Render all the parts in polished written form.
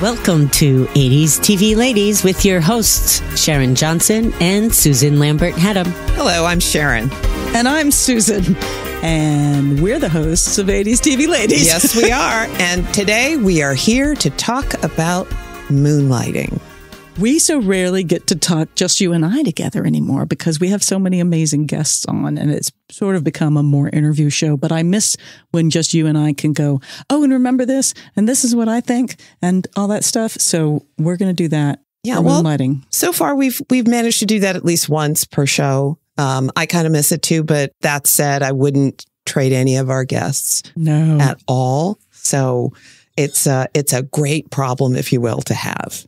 Welcome to 80s TV Ladies with your hosts, Sharon Johnson and Susan Lambert-Haddam. Hello, I'm Sharon. And I'm Susan. And we're the hosts of 80s TV Ladies. Yes, we are. And today we are here to talk about moonlighting. We so rarely get to talk just you and I together anymore because we have so many amazing guests on and it's sort of become a more interview show. But I miss when just you and I can go, oh, and remember this, and this is what I think, and all that stuff. So we're going to do that. Yeah, well, moonlighting. So far we've managed to do that at least once per show. I kind of miss it too, but that said, I wouldn't trade any of our guests at all. So it's a great problem, if you will, to have.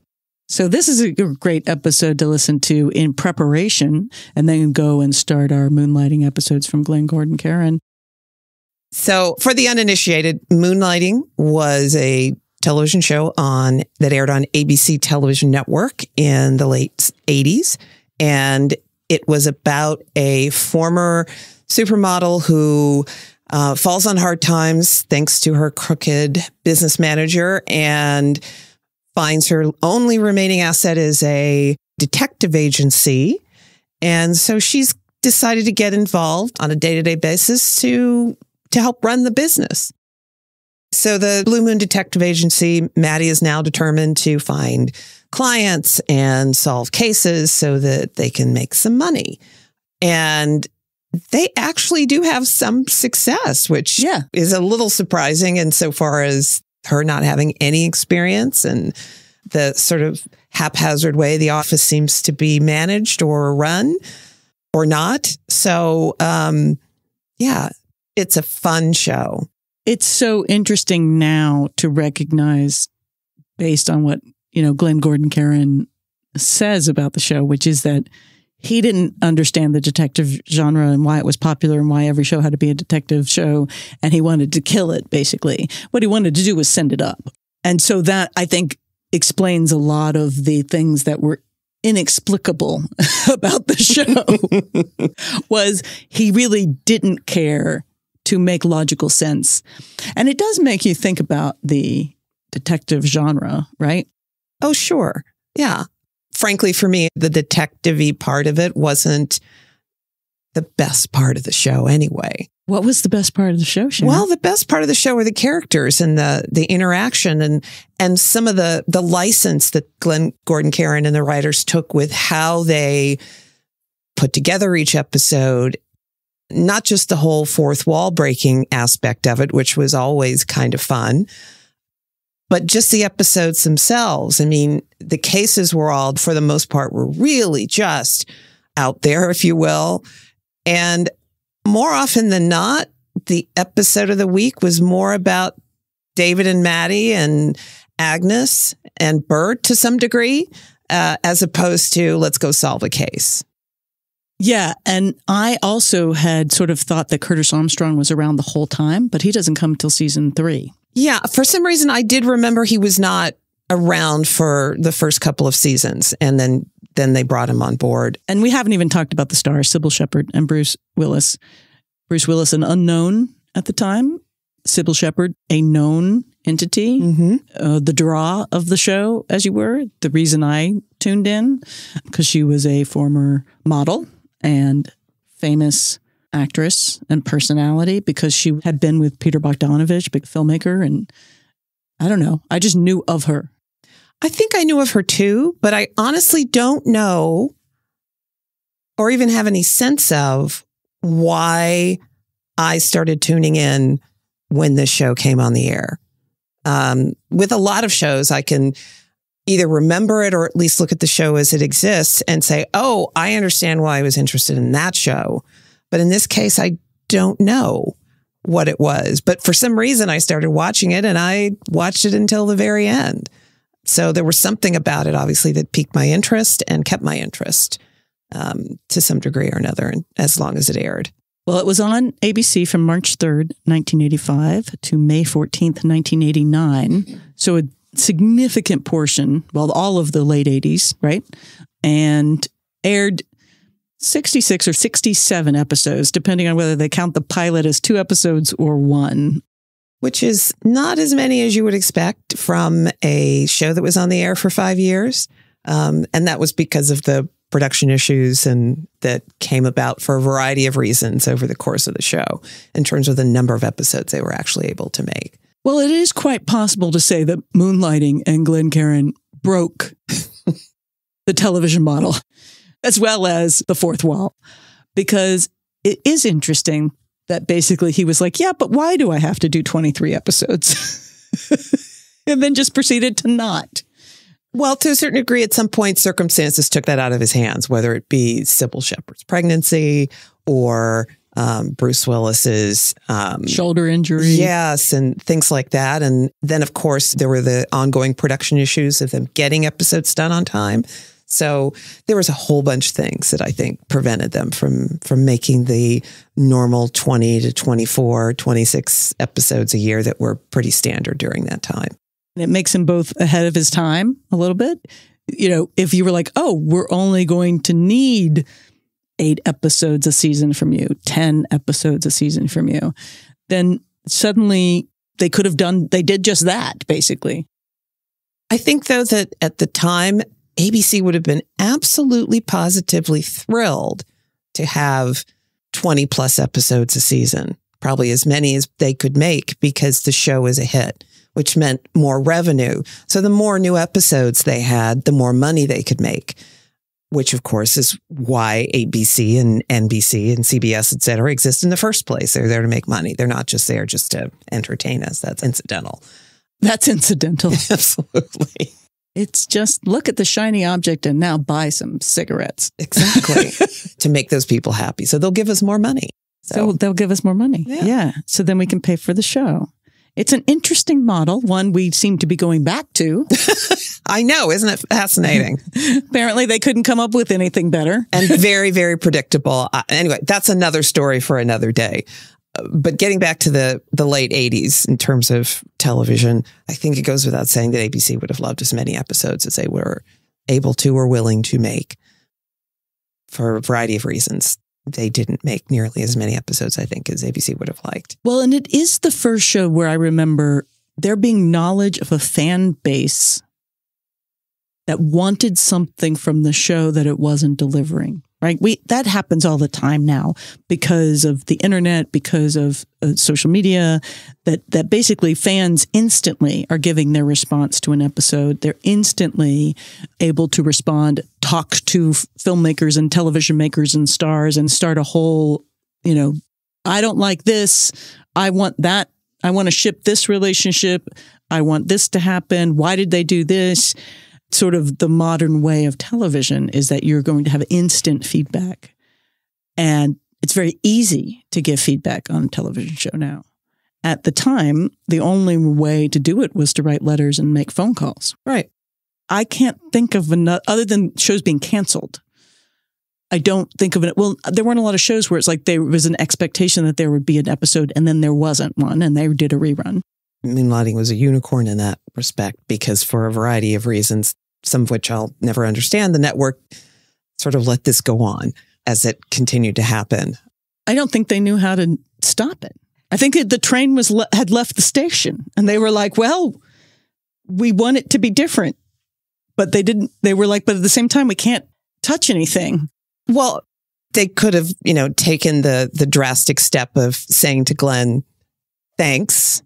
So this is a great episode to listen to in preparation and then go and start our moonlighting episodes from Glenn Gordon Caron. So for the uninitiated, Moonlighting was a television show that aired on ABC Television Network in the late 80s. And it was about a former supermodel who falls on hard times thanks to her crooked business manager and finds her only remaining asset is a detective agency. And so she's decided to get involved on a day-to-day basis to help run the business. So the Blue Moon Detective Agency, Maddie is now determined to find clients and solve cases so that they can make some money. And they actually do have some success, which is a little surprising insofar as her not having any experience and the sort of haphazard way the office seems to be managed or run or not. So, it's a fun show. It's so interesting now to recognize, based on what, Glenn Gordon Caron says about the show, which is that he didn't understand the detective genre and why it was popular and why every show had to be a detective show. And he wanted to kill it, basically. What he wanted to do was send it up. And so that, I think, explains a lot of the things that were inexplicable about the show was he really didn't care to make logical sense. And it does make you think about the detective genre, right? Oh, sure. Yeah. Frankly, for me, the detective-y part of it wasn't the best part of the show anyway. What was the best part of the show, Sharon? Well, the best part of the show were the characters and the interaction and some of the license that Glenn Gordon Caron and the writers took with how they put together each episode. Not just the whole fourth wall breaking aspect of it, which was always kind of fun, but just the episodes themselves. I mean, the cases were all, for the most part, were really just out there, if you will. And more often than not, the episode of the week was more about David and Maddie and Agnes and Bert to some degree, as opposed to let's go solve a case. Yeah. And I also had sort of thought that Curtis Armstrong was around the whole time, but he doesn't come till season 3. Yeah. For some reason, I did remember he was not around for the first couple of seasons. And then they brought him on board. And we haven't even talked about the stars, Sybil Shepherd and Bruce Willis. Bruce Willis, an unknown at the time. Sybil Shepherd, a known entity. Mm-hmm. The draw of the show, as you were. The reason I tuned in, because she was a former model and famous actress and personality, because she had been with Peter Bogdanovich, big filmmaker. And I don't know, I just knew of her. I think I knew of her too, but I honestly don't know or even have any sense of why I started tuning in when this show came on the air. With a lot of shows, I can either remember it or at least look at the show as it exists and say, oh, I understand why I was interested in that show. But in this case, I don't know what it was. But for some reason, I started watching it and I watched it until the very end. So there was something about it, obviously, that piqued my interest and kept my interest to some degree or another, as long as it aired. Well, it was on ABC from March 3rd, 1985 to May 14th, 1989. So a significant portion, well, all of the late 80s, right? And aired 66 or 67 episodes, depending on whether they count the pilot as 2 episodes or 1. which is not as many as you would expect from a show that was on the air for 5 years. And that was because of the production issues and that came about for a variety of reasons over the course of the show in terms of the number of episodes they were actually able to make. Well, it is quite possible to say that Moonlighting and Glencairn broke the television model as well as the fourth wall, because it is interesting that basically he was like, yeah, but why do I have to do 23 episodes? And then just proceeded to not. Well, to a certain degree, at some point, circumstances took that out of his hands, whether it be Sybil Shepherd's pregnancy or Bruce Willis's shoulder injury. Yes, and things like that. And then, of course, there were the ongoing production issues of them getting episodes done on time. So there was a whole bunch of things that I think prevented them from making the normal 20 to 24, 26 episodes a year that were pretty standard during that time. And it makes him both ahead of his time a little bit. You know, if you were like, oh, we're only going to need 8 episodes a season from you, 10 episodes a season from you, then suddenly they did just that, basically. I think, though, that at the time, ABC would have been absolutely positively thrilled to have 20 plus episodes a season, probably as many as they could make because the show was a hit, which meant more revenue. So the more new episodes they had, the more money they could make, which of course is why ABC and NBC and CBS, et cetera, exist in the first place. They're there to make money. They're not just there just to entertain us. That's incidental. That's incidental. Absolutely. It's just look at the shiny object and now buy some cigarettes. Exactly. To make those people happy. So they'll give us more money. So they'll give us more money. Yeah. So then we can pay for the show. It's an interesting model, one we seem to be going back to. I know, isn't it fascinating? Apparently they couldn't come up with anything better. And very, very predictable. Anyway, that's another story for another day. But getting back to the late 80s in terms of television, I think it goes without saying that ABC would have loved as many episodes as they were able to or willing to make for a variety of reasons. They didn't make nearly as many episodes, I think, as ABC would have liked. Well, and it is the first show where I remember there being knowledge of a fan base that wanted something from the show that it wasn't delivering, right? That happens all the time now because of the internet, because of social media, that basically fans instantly are giving their response to an episode. They're instantly able to respond, talk to filmmakers and television makers and stars and start a whole, I don't like this. I want that. I want to ship this relationship. I want this to happen. Why did they do this? Sort of the modern way of television is that you're going to have instant feedback. And it's very easy to give feedback on a television show now. At the time, the only way to do it was to write letters and make phone calls. Right. I can't think of another, other than shows being canceled. I don't think of it. Well, there weren't a lot of shows where it's like there was an expectation that there would be an episode and then there wasn't one and they did a rerun. Moonlighting was a unicorn in that respect because for a variety of reasons, some of which I'll never understand, the network sort of let this go on as it continued to happen. I don't think they knew how to stop it. I think the train had left the station and they were like, well, we want it to be different. But they didn't. They were like, but at the same time, we can't touch anything. Well, they could have, taken the drastic step of saying to Glenn, thanks.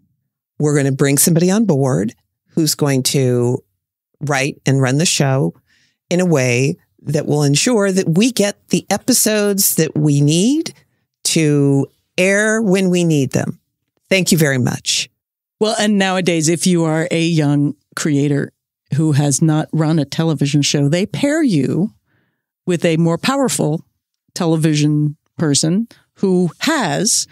We're going to bring somebody on board who's going to write and run the show in a way that will ensure that we get the episodes that we need to air when we need them. Thank you very much. Well, and nowadays, if you are a young creator who has not run a television show, they pair you with a more powerful television person who has,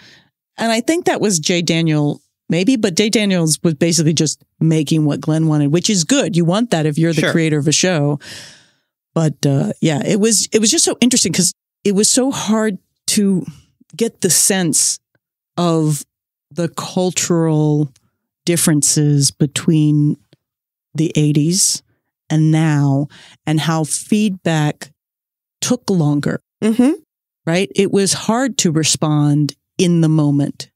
and I think that was Jay Daniel. Maybe, but Jay Daniels was basically just making what Glenn wanted, which is good. You want that if you're the creator of a show. But it was just so interesting because it was so hard to get the sense of the cultural differences between the 80s and now and how feedback took longer, right? It was hard to respond in the moment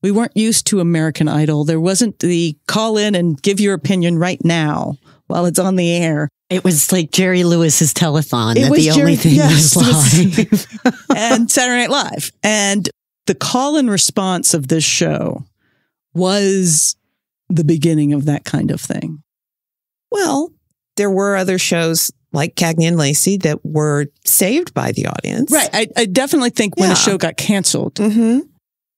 We weren't used to American Idol. There wasn't the call in and give your opinion right now while it's on the air. It was like Jerry Lewis's telethon. It was the only thing was live. And Saturday Night Live. And the call and response of this show was the beginning of that kind of thing. Well, there were other shows like Cagney and Lacey that were saved by the audience. Right. I definitely think when a show got canceled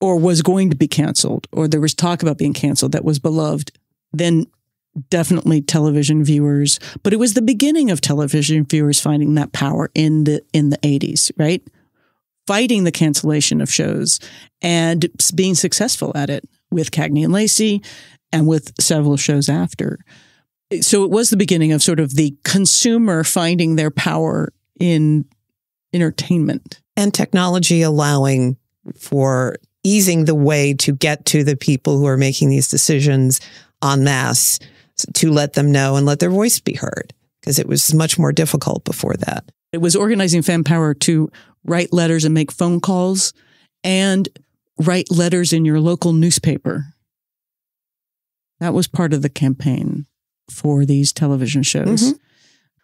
or was going to be canceled, or there was talk about being canceled that was beloved, then definitely television viewers. But it was the beginning of television viewers finding that power in the 80s, right? Fighting the cancellation of shows and being successful at it with Cagney and Lacey and with several shows after. So it was the beginning of sort of the consumer finding their power in entertainment. And technology allowing for easing the way to get to the people who are making these decisions en masse, to let them know and let their voice be heard, because it was much more difficult before that. It was organizing fan power to write letters and make phone calls and write letters in your local newspaper. That was part of the campaign for these television shows.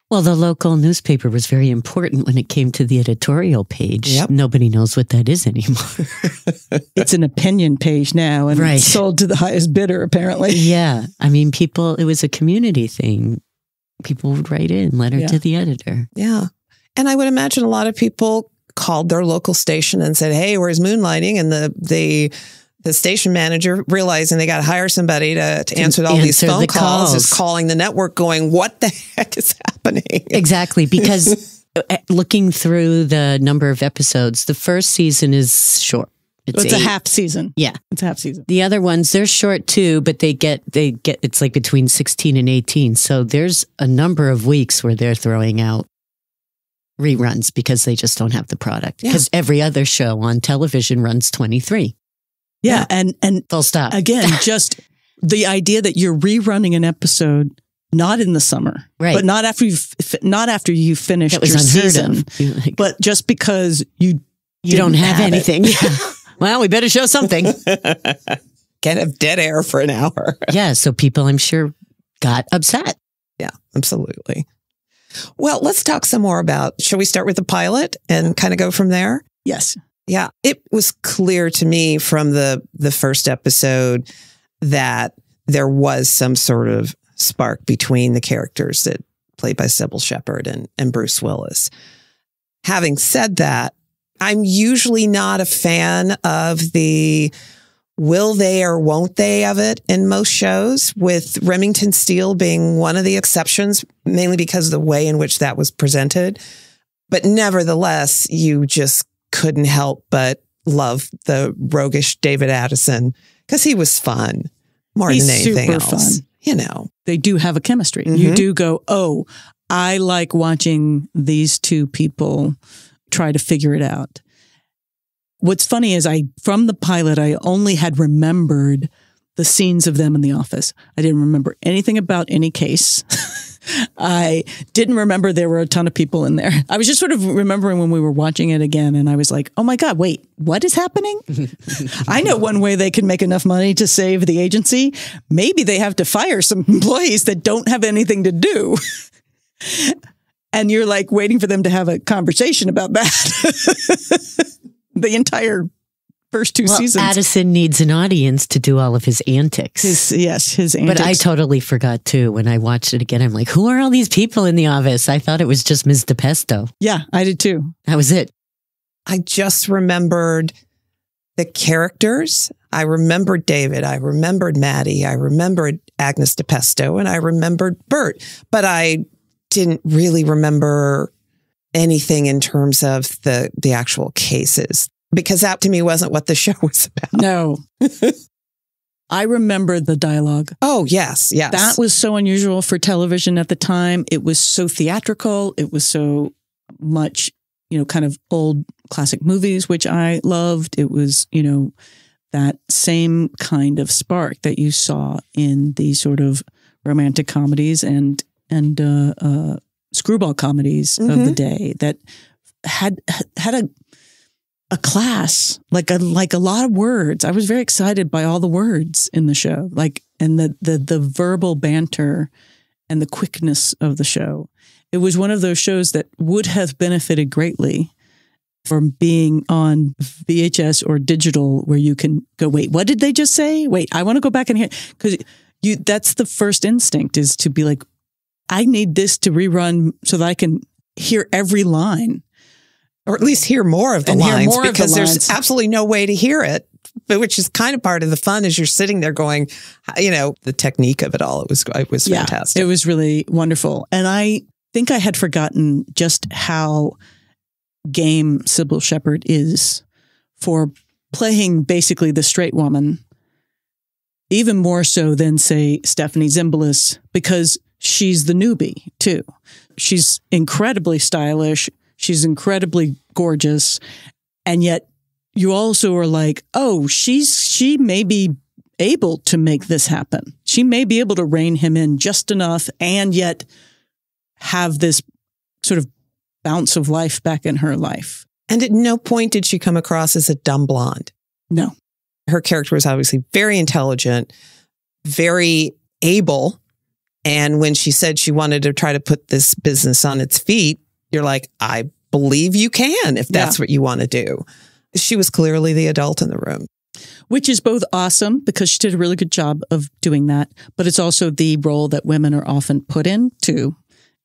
Well, the local newspaper was very important when it came to the editorial page. Yep. Nobody knows what that is anymore. It's an opinion page now and it's sold to the highest bidder, apparently. Yeah. I mean, it was a community thing. People would write in, letter to the editor. Yeah. And I would imagine a lot of people called their local station and said, hey, where's Moonlighting? And the station manager, realizing they got to hire somebody to answer all these phone calls, is calling the network going, what the heck is happening? Exactly. Because looking through the number of episodes, the first season is short. It's a half season. Yeah. It's a half season. The other ones, they're short too, but they get, it's like between 16 and 18. So there's a number of weeks where they're throwing out reruns because they just don't have the product. Because every other show on television runs 23. Yeah. And full stop. Again, just the idea that you're rerunning an episode, not in the summer, but not after you finished your season, but just because you don't have anything. Well, we better show something. Can't have dead air for an hour. Yeah. So people, I'm sure, got upset. Yeah, absolutely. Well, let's talk some more about, shall we start with the pilot and kind of go from there? Yes. Yeah, it was clear to me from the first episode that there was some sort of spark between the characters that played by Sybil Shepherd and Bruce Willis. Having said that, I'm usually not a fan of the will they or won't they of it in most shows, with Remington Steele being one of the exceptions, mainly because of the way in which that was presented. But nevertheless, you just couldn't help but love the roguish David Addison, because he was fun more than anything else. Fun. You know, they do have a chemistry. You do go, oh, I like watching these two people try to figure it out. What's funny is from the pilot, I only had remembered the scenes of them in the office. I didn't remember anything about any case. I didn't remember there were a ton of people in there. I was just sort of remembering when we were watching it again, and I was like, oh my God, wait, what is happening? I know one way they can make enough money to save the agency. Maybe they have to fire some employees that don't have anything to do. And you're like waiting for them to have a conversation about that. The entire first two seasons. Addison needs an audience to do all of his antics. His antics. But I totally forgot too. When I watched it again, I'm like, who are all these people in the office? I thought it was just Miss Dipesto. Yeah, I did too. That was it. I just remembered the characters. I remembered David. I remembered Maddie. I remembered Agnes Dipesto, and I remembered Bert. But I didn't really remember anything in terms of the actual cases, because that to me wasn't what the show was about. No. I remember the dialogue. Oh, yes. That was so unusual for television at the time. It was so theatrical. It was so much, kind of old classic movies, which I loved. It was, that same kind of spark that you saw in the sort of romantic comedies and screwball comedies of the day that had a class, like a lot of words. I was very excited by all the words in the show, and the verbal banter and the quickness of the show. It was one of those shows that would have benefited greatly from being on VHS or digital, where you can go, wait, what did they just say? Wait, I want to go back and hear, because that's the first instinct, is to be like, I need this to rerun so that I can hear every line. Or at least hear more of the lines, because there's absolutely no way to hear it, but which is kind of part of the fun, is you're sitting there going, the technique of it all. It was fantastic. It was really wonderful. And I think I had forgotten just how game Sybil Shepherd is for playing basically the straight woman, even more so than, say, Stephanie Zimbalist, because she's the newbie too. She's incredibly stylish. She's incredibly gorgeous. And yet you also are like, oh, she may be able to make this happen. She may be able to rein him in just enough and yet have this sort of bounce of life back in her life. And at no point did she come across as a dumb blonde. No. Her character was obviously very intelligent, very able. And when she said she wanted to try to put this business on its feet, you're like, I believe you can, if that's what you want to do. She was clearly the adult in the room. Which is both awesome, because she did a really good job of doing that, but it's also the role that women are often put into,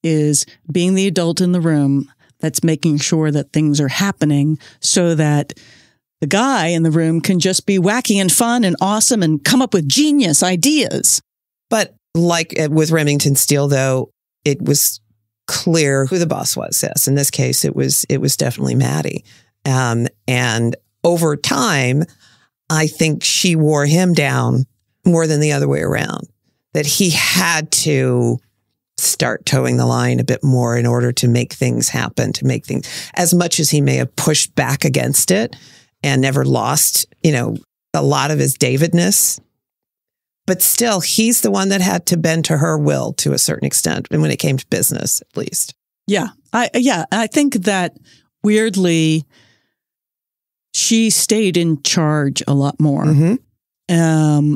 is being the adult in the room that's making sure that things are happening so that the guy in the room can just be wacky and fun and awesome and come up with genius ideas. But like with Remington Steele, though, it was clear who the boss was. Yes, in this case, it was definitely Maddie. And over time, I think she wore him down more than the other way around. That he had to start towing the line a bit more in order to make things happen, to make things, as much as he may have pushed back against it and never lost, a lot of his Davidness. But still, he's the one that had to bend to her will to a certain extent, and when it came to business, at least. Yeah. I think that weirdly, she stayed in charge a lot more. Mm-hmm.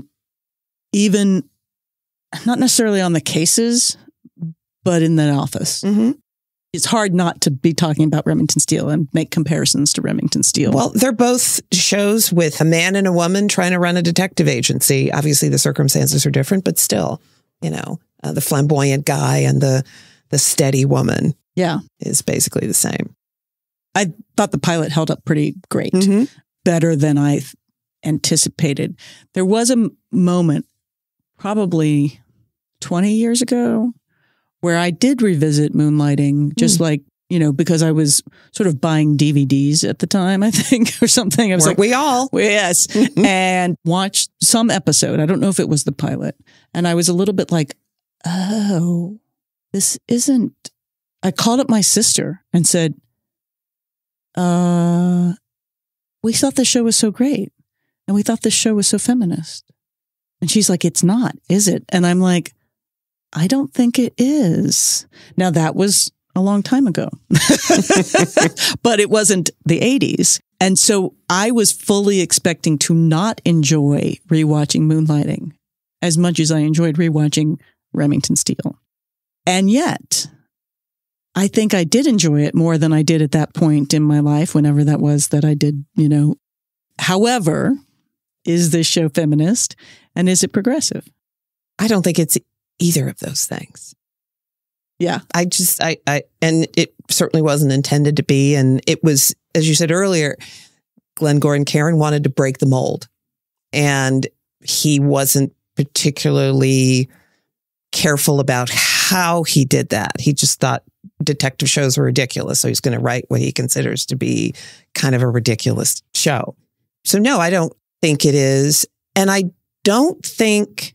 Even not necessarily on the cases, but in the office. Mm-hmm. It's hard not to be talking about Remington Steele and make comparisons to Remington Steele. Well, they're both shows with a man and a woman trying to run a detective agency. Obviously, the circumstances are different, but still, the flamboyant guy and the steady woman is basically the same. I thought the pilot held up pretty great, better than I anticipated. There was a moment, probably 20 years ago, where I did revisit Moonlighting, just because I was sort of buying DVDs at the time, I think, or something. I was we all? Yes. And watched some episode. I don't know if it was the pilot. And I was a little bit like, oh, this isn't. I called up my sister and said, we thought the show was so great. And we thought this show was so feminist. And she's like, it's not, is it? And I'm like, I don't think it is. Now, that was a long time ago, but it wasn't the 80s. And so I was fully expecting to not enjoy rewatching Moonlighting as much as I enjoyed rewatching Remington Steele. And yet, I think I did enjoy it more than I did at that point in my life, whenever that was that I did, However, is this show feminist and is it progressive? I don't think it's either of those things. Yeah. And it certainly wasn't intended to be. And it was, as you said earlier, Glenn Gordon Caron wanted to break the mold. And he wasn't particularly careful about how he did that. He just thought detective shows were ridiculous. So he's going to write what he considers to be kind of a ridiculous show. So no, I don't think it is. And I don't think,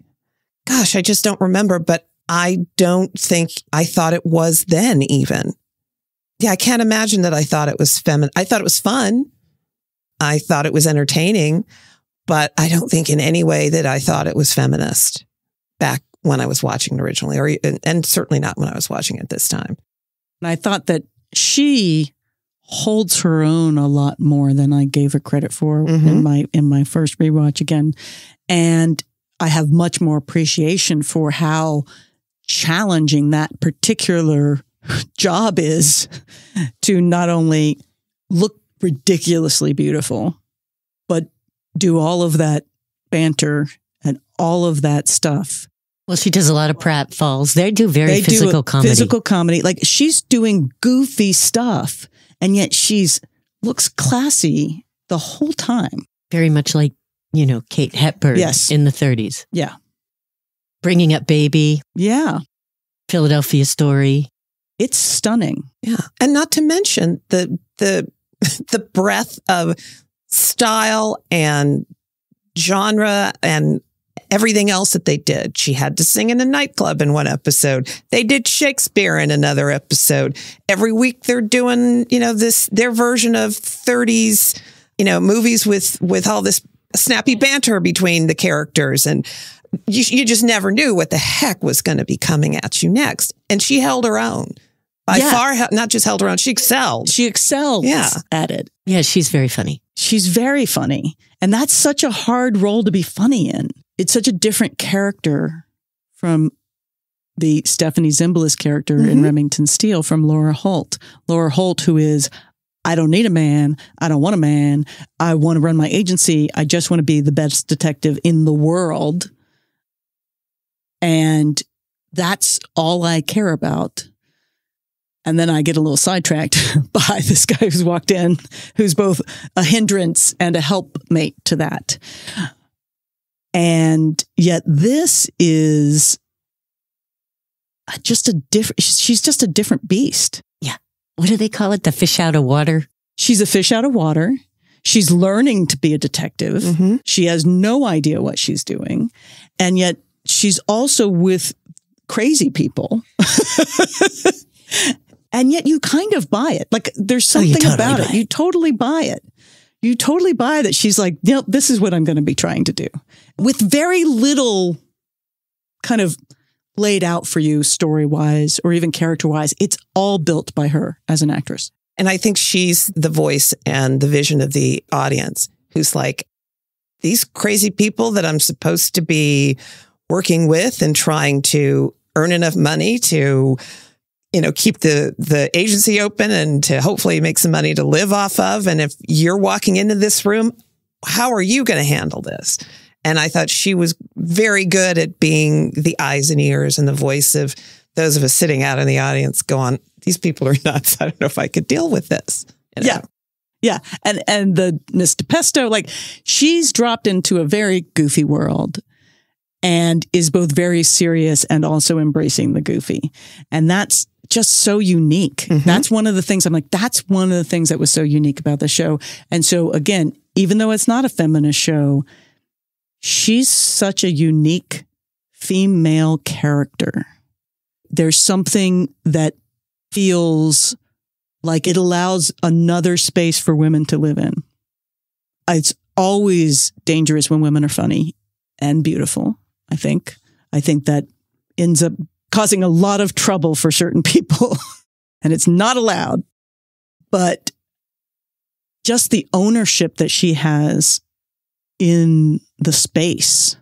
gosh, I just don't remember, but I don't think I thought it was then even. Yeah, I can't imagine that I thought it was feminine. I thought it was fun. I thought it was entertaining, but I don't think in any way that I thought it was feminist back when I was watching it originally, and certainly not when I was watching it this time. And I thought that she holds her own a lot more than I gave her credit for in my first rewatch again. And I have much more appreciation for how challenging that particular job is to not only look ridiculously beautiful, but do all of that banter and all of that stuff. Well, she does a lot of pratfalls. They do physical comedy. Physical comedy. Like, she's doing goofy stuff, and yet looks classy the whole time. Very much like, Kate Hepburn in the 30s. Yeah. Bringing Up Baby. Yeah. Philadelphia Story. It's stunning. Yeah. And not to mention the breadth of style and genre and everything else that they did. She had to sing in a nightclub in one episode. They did Shakespeare in another episode. Every week they're doing, their version of 30s, movies with all this snappy banter between the characters. And you just never knew what the heck was going to be coming at you next. And she held her own. By far, not just held her own, she excelled. She excelled at it. Yeah, she's very funny. She's very funny. And that's such a hard role to be funny in. It's such a different character from the Stephanie Zimbalist character in Remington Steele from Laura Holt. Laura Holt, who is, I don't need a man. I don't want a man. I want to run my agency. I just want to be the best detective in the world. And that's all I care about. And then I get a little sidetracked by this guy who's walked in, who's both a hindrance and a helpmate to that. And yet this is she's just a different beast. Yeah. What do they call it? The fish out of water? She's a fish out of water. She's learning to be a detective. She has no idea what she's doing. And yet she's also with crazy people. And yet you kind of buy it. Like, there's something about it. You totally buy it. You totally buy that she's like, this is what I'm going to be trying to do. With very little kind of laid out for you story-wise or even character-wise. It's all built by her as an actress. And I think she's the voice and the vision of the audience who's like, these crazy people that I'm supposed to be working with and trying to earn enough money to keep the agency open and to hopefully make some money to live off of. And if you're walking into this room, how are you going to handle this? And I thought she was very good at being the eyes and ears and the voice of those of us sitting out in the audience going, these people are nuts. I don't know if I could deal with this. Yeah. Yeah. And the Miss Dipesto, like, she's dropped into a very goofy world and is both very serious and also embracing the goofy. And that's just so unique. That's one of the things I'm like, that's one of the things that was so unique about the show. And so again, even though it's not a feminist show, she's such a unique female character. There's something that feels like it allows another space for women to live in. It's always dangerous when women are funny and beautiful, I think. I think that ends up causing a lot of trouble for certain people, and it's not allowed. But just the ownership that she has in the space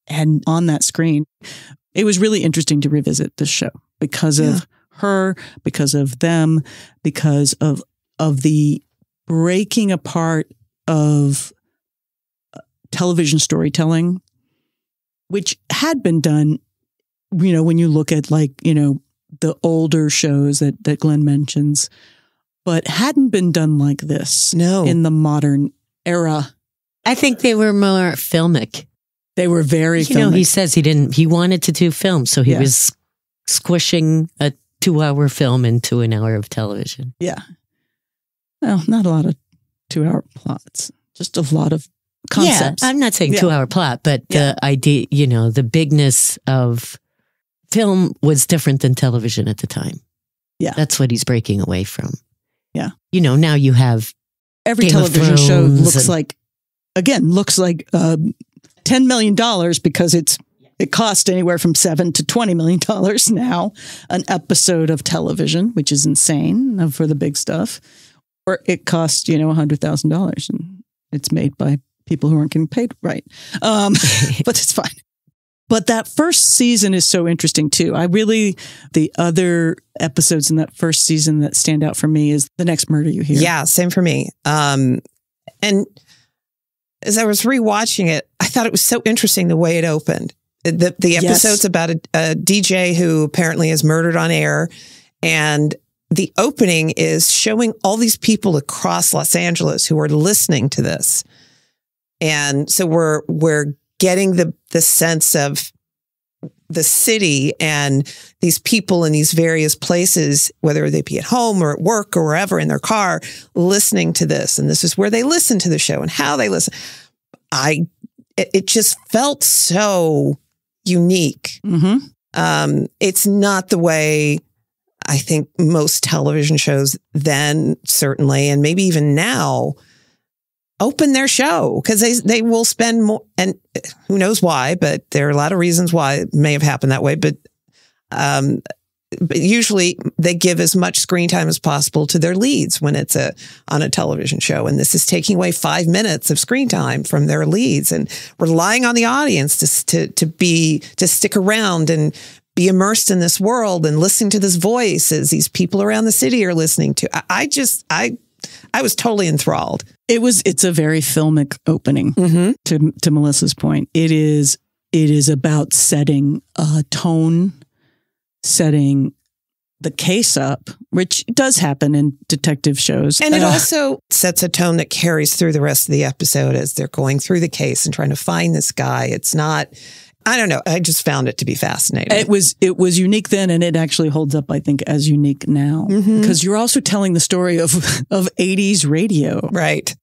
and on that screen, it was really interesting to revisit this show because of her, because of them, because of the breaking apart of television storytelling, which had been done, when you look at the older shows that Glenn mentions, but hadn't been done like this in the modern era. I think they were more filmic. They were very filmic. He says he wanted to do film, so he was squishing a 2-hour film into an hour of television. Yeah. Well, not a lot of 2-hour plots, just a lot of concepts. Yeah, I'm not saying 2-hour plot, but the idea, the bigness of film was different than television at the time. Yeah. That's what he's breaking away from. Yeah. Now you have every Game television show looks like $10 million because it's It cost anywhere from $7 to $20 million now, an episode of television, which is insane for the big stuff. Or it costs, $100,000 and it's made by people who aren't getting paid right. But it's fine. But that first season is so interesting too. The other episodes in that first season that stand out for me is The Next Murder You Hear. Yeah, same for me. And as I was rewatching it, I thought it was so interesting the way it opened. The episode's about a DJ who apparently is murdered on air. And the opening is showing all these people across Los Angeles who are listening to this. And so we're getting the sense of the city and these people in these various places, whether they be at home or at work or wherever in their car, listening to this. And this is where they listen to the show and how they listen. It just felt so unique. Mm-hmm. It's not the way I think most television shows then, certainly, and maybe even now, open their show, because they will spend more, and who knows why, but there are a lot of reasons why it may have happened that way. But usually they give as much screen time as possible to their leads when it's on a television show. And this is taking away 5 minutes of screen time from their leads and relying on the audience to stick around and be immersed in this world and listening to this voice as these people around the city are listening to. I was totally enthralled. It's a very filmic opening. Mm-hmm. To Melissa's point. It is about setting a tone, setting the case up, which does happen in detective shows. And it also sets a tone that carries through the rest of the episode as they're going through the case and trying to find this guy. It's not, I don't know. I just found it to be fascinating. It was unique then, and it actually holds up, I think, as unique now. Mm-hmm. Because you're also telling the story of 80s radio. Right.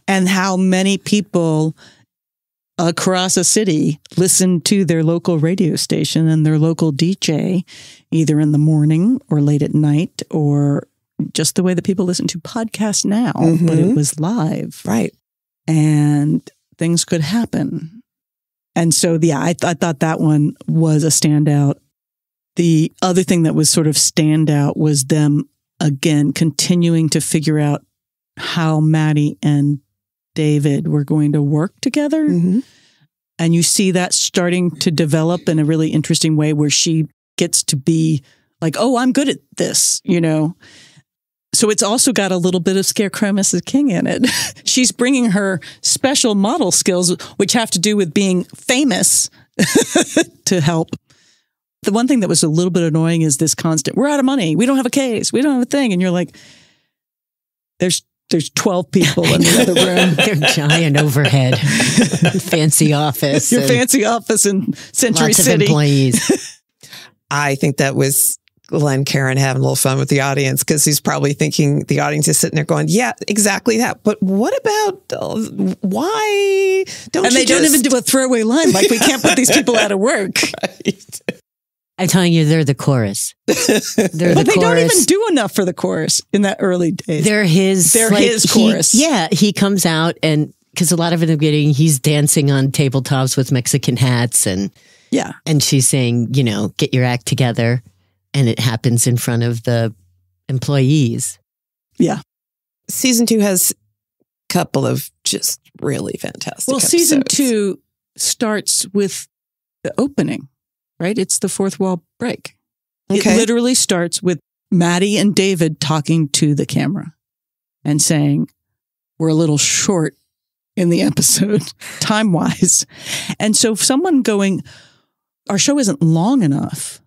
And how many people across a city listen to their local radio station and their local DJ, either in the morning or late at night, or just the way that people listen to podcasts now, Mm-hmm. but it was live. Right. And things could happen. And so, yeah, I thought that one was a standout. The other thing that was sort of standout was them, again, continuing to figure out how Maddie and David were going to work together. Mm-hmm. And you see that starting to develop in a really interesting way where she gets to be like, oh, I'm good at this, So it's also got a little bit of Scarecrow Mrs. King in it. She's bringing her special model skills, which have to do with being famous, to help. The one thing that was a little bit annoying is this constant, we're out of money. We don't have a case. We don't have a thing. And you're like, there's 12 people in the other room. They're giant overhead. Fancy office. Your fancy office in Century City. Lots City. of employees. I think that was Glenn Caron having a little fun with the audience, because he's probably thinking the audience is sitting there going, yeah, exactly that. But what about why don't and you they don't even do a throwaway line. Like, we can't put these people out of work. Right. I'm telling you, they're the chorus. But they don't even do enough for the chorus in that early days. They're his chorus. He comes out, and because a lot of it in the beginning, he's dancing on tabletops with Mexican hats, and she's saying, get your act together, and it happens in front of the employees. Yeah. Season 2 has a couple of just really fantastic episodes. Season 2 starts with the opening. Right? It's the fourth wall break. Okay. It literally starts with Maddie and David talking to the camera and saying, we're a little short in the episode, time-wise. And so someone going, our show isn't long enough,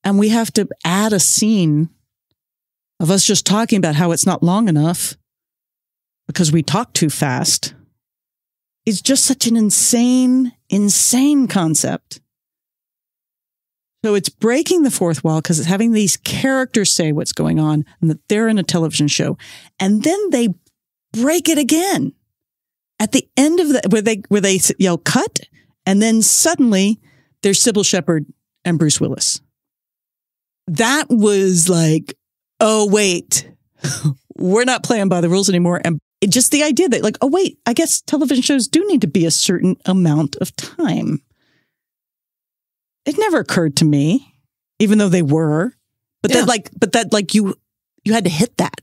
and we have to add a scene of us just talking about how it's not long enough because we talk too fast. It's just such an insane concept. So it's breaking the fourth wall because it's having these characters say what's going on and that they're in a television show. And then they break it again at the end of where they yell cut. And then suddenly there's Sybil Shepherd and Bruce Willis. That was like, oh, wait, we're not playing by the rules anymore. And just the idea that like, oh, wait, I guess television shows do need to be a certain amount of time. It never occurred to me, even though they were. But that you had to hit that.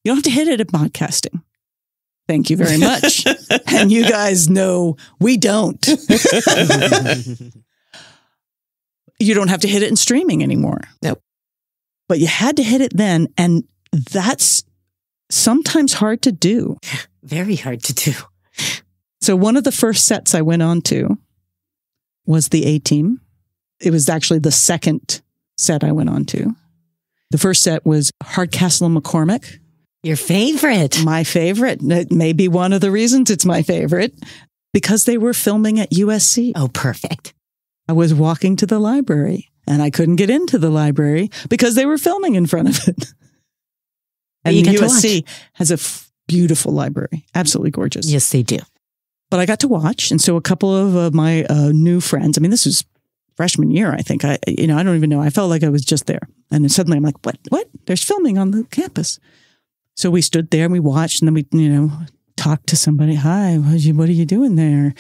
You don't have to hit it at podcasting. Thank you very much. And you guys know we don't. You don't have to hit it in streaming anymore. Nope. But you had to hit it then. And that's sometimes hard to do. Very hard to do. So one of the first sets I went on to was the A-Team. It was actually the second set I went on to. The first set was Hardcastle and McCormick. Your favorite. My favorite. It may be one of the reasons it's my favorite, because they were filming at USC. Oh, perfect. I was walking to the library and I couldn't get into the library because they were filming in front of it. And USC has a beautiful library. Absolutely gorgeous. Yes, they do. But I got to watch. And so a couple of my new friends, I mean, this was freshman year, I think. I don't even know. I felt like I was just there. And then suddenly I'm like, what? There's filming on the campus. So we stood there and we watched, and then we, talked to somebody. Hi, what are you doing there?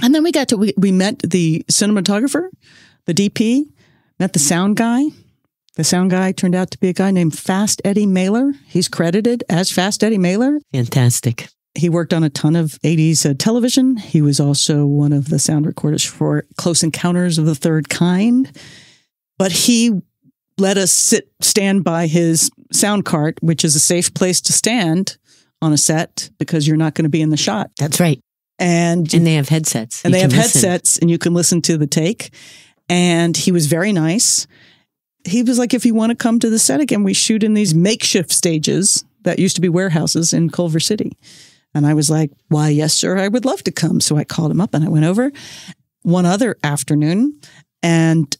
And then we met the cinematographer, the DP, met the sound guy. The sound guy turned out to be a guy named Fast Eddie Mailer. He's credited as Fast Eddie Mailer. Fantastic. He worked on a ton of 80s television. He was also one of the sound recorders for Close Encounters of the Third Kind. But he let us stand by his sound cart, which is a safe place to stand on a set because you're not going to be in the shot. That's right. And they have headsets. And they have headsets, and you can listen to the take. And he was very nice. He was like, if you want to come to the set again, we shoot in these makeshift stages that used to be warehouses in Culver City. And I was like, why, yes, sir, I would love to come. So I called him up and I went over one other afternoon and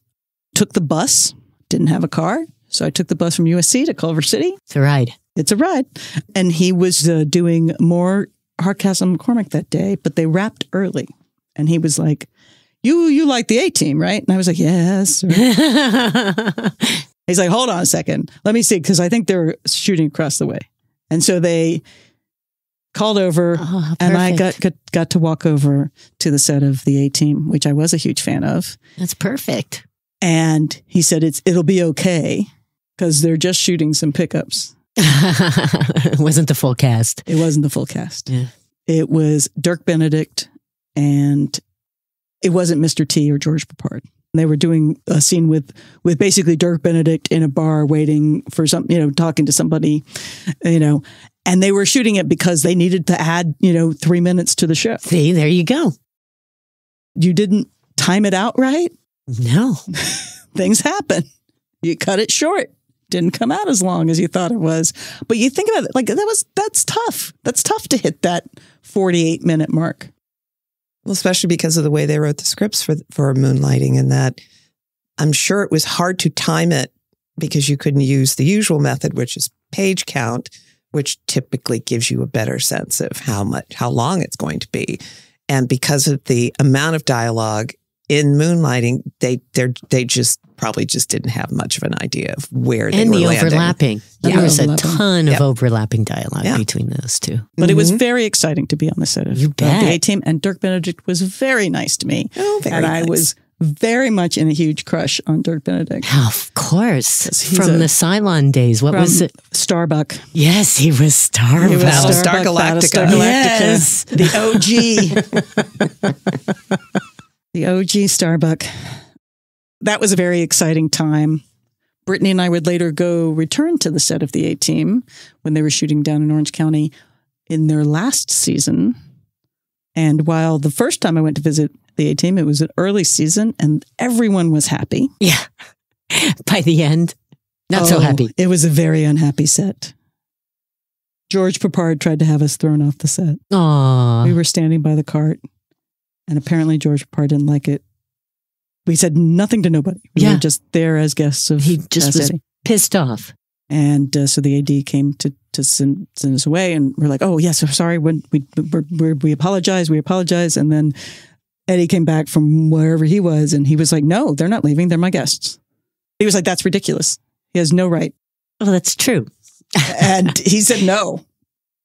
took the bus. Didn't have a car. So I took the bus from USC to Culver City. It's a ride. It's a ride. And he was doing more Hardcastle and McCormick that day, but they wrapped early. And he was like, you like the A-Team, right? And I was like, yes. He's like, hold on a second. Let me see, because I think they're shooting across the way. And so they called over, and I got to walk over to the set of the A-Team, which I was a huge fan of. That's perfect. And he said, it'll be okay, because they're just shooting some pickups. It wasn't the full cast. It wasn't the full cast. Yeah. It was Dirk Benedict, and it wasn't Mr. T or George Peppard. They were doing a scene with basically Dirk Benedict in a bar waiting for talking to somebody, and they were shooting it because they needed to add, 3 minutes to the show. See, there you go. You didn't time it out right? No. Things happen. You cut it short. Didn't come out as long as you thought it was. But you think about it, like that's tough. That's tough to hit that 48-minute mark. Well, especially because of the way they wrote the scripts for Moonlighting, and that I'm sure it was hard to time it because you couldn't use the usual method, which is page count, which typically gives you a better sense of how long it's going to be. And because of the amount of dialogue in Moonlighting, they probably didn't have much of an idea of where they were landing. And the overlapping. There was a ton of overlapping dialogue between those two. But it was very exciting to be on the set of the A-Team. And Dirk Benedict was very nice to me. Oh, very and nice. I was very much in a huge crush on Dirk Benedict. Oh, of course. From the Cylon days. What was it? Starbuck. Yes, he was Starbuck. He was Star Galactica. Yes. The OG. The OG Starbuck. That was a very exciting time. Brittany and I would later return to the set of the A-Team when they were shooting down in Orange County in their last season. And while the first time I went to visit the A-Team, it was an early season and everyone was happy. Yeah. By the end, not so happy. It was a very unhappy set. George Peppard tried to have us thrown off the set. Aww. We were standing by the cart, and apparently George Peppard didn't like it. We said nothing to nobody. We were just there as guests of He just was Eddie. pissed off. And so the AD came to send us away, and we're like, oh, yes, I'm sorry. We apologize. We apologize. And then Eddie came back from wherever he was, and he was like, no, they're not leaving. They're my guests. He was like, that's ridiculous. He has no right. Well, that's true. And he said no.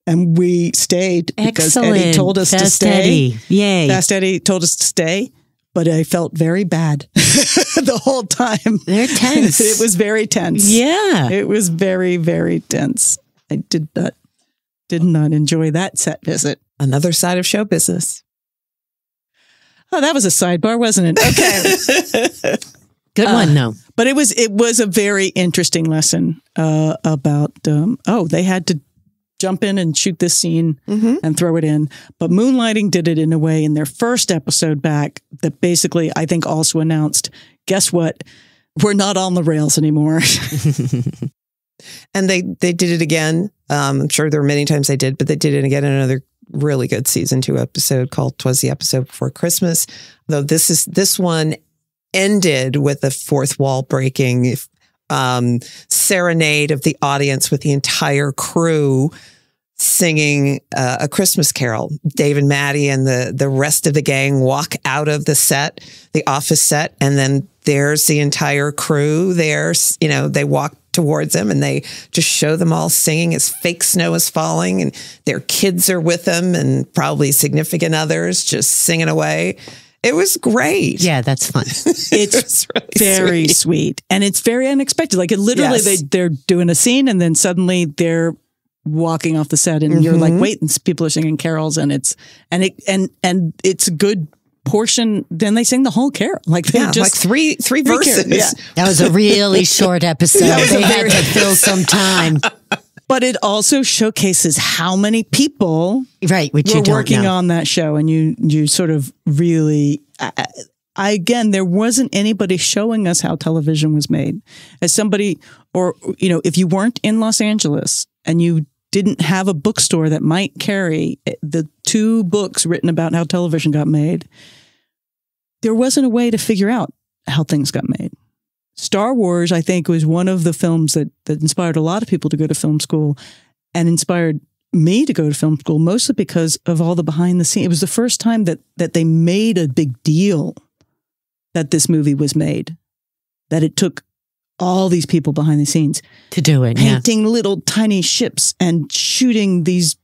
And we stayed because Excellent. Eddie told us to Fast stay. Eddie. Yay. Fast Eddie told us to stay, but I felt very bad the whole time. They're tense. It was very tense. Yeah. It was very, very tense. I did not enjoy that set visit. Another side of show business. Oh, that was a sidebar, wasn't it? Okay. Good one, though. But it was a very interesting lesson about, they had to jump in and shoot this scene and throw it in. But Moonlighting did it in a way in their first episode back that basically, I think, also announced, guess what? We're not on the rails anymore. And they did it again. I'm sure there were many times they did, but they did it again in another really good season 2 episode called Twas the Episode Before Christmas. Though this one ended with a fourth wall breaking serenade of the audience with the entire crew singing a Christmas carol. Dave and Maddie and the rest of the gang walk out of the office set, and then there's the entire crew there. They walk towards them and they just show them all singing as fake snow is falling, and their kids are with them and probably significant others just singing away. It was great. Yeah, that's fun. It's really very sweet. And it's very unexpected. Like it literally, they're doing a scene and then suddenly they're walking off the set and you're like, wait, and people are singing carols and it's a good portion. Then they sing the whole carol. Like they just like three verses. Yeah. That was a really short episode. They had to fill some time. But it also showcases how many people were working on that show. And you sort of really, again, there wasn't anybody showing us how television was made. As somebody, or, if you weren't in Los Angeles and you didn't have a bookstore that might carry the 2 books written about how television got made, there wasn't a way to figure out how things got made. Star Wars, I think, was one of the films that inspired a lot of people to go to film school and inspired me to go to film school, mostly because of all the behind the scenes. It was the first time that they made a big deal that this movie was made, that it took all these people behind the scenes to do it, painting little tiny ships and shooting these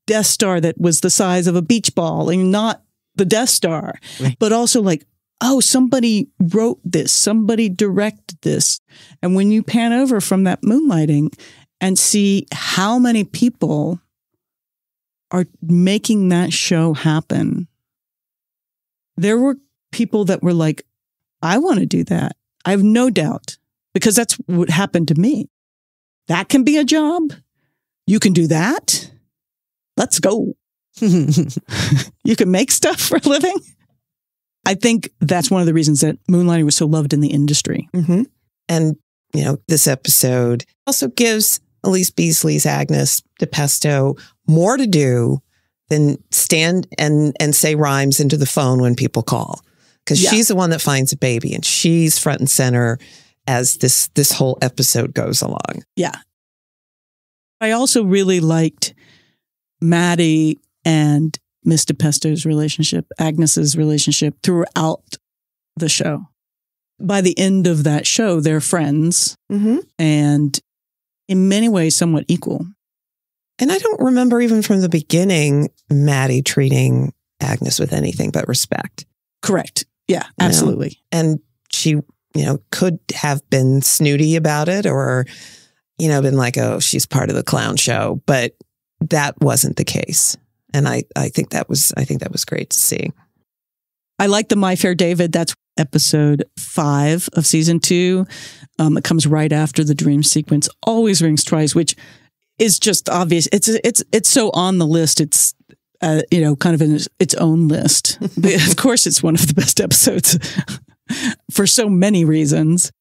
Death Star that was the size of a beach ball and not the Death Star, but also like, oh, somebody wrote this, somebody directed this. And when you pan over from that Moonlighting and see how many people are making that show happen, there were people that were like, I want to do that. I have no doubt, because that's what happened to me. That can be a job. You can do that. Let's go. You can make stuff for a living. I think that's one of the reasons that Moonlighting was so loved in the industry. And, this episode also gives Elise Beasley's Agnes Dipesto more to do than stand and say rhymes into the phone when people call. Because she's the one that finds a baby and she's front and center as this whole episode goes along. Yeah. I also really liked Maddie and Miss Dipesto's relationship, Agnes's relationship throughout the show. By the end of that show, they're friends and in many ways somewhat equal. And I don't remember even from the beginning, Maddie treating Agnes with anything but respect. Correct. Yeah, absolutely. And she, could have been snooty about it or, been like, oh, she's part of the clown show. But that wasn't the case. And I think that was great to see. I like the My Fair David. That's episode 5 of season 2. It comes right after the dream sequence. Always rings twice, which is just obvious. It's so on the list. It's kind of in its own list. Of course, it's one of the best episodes for so many reasons.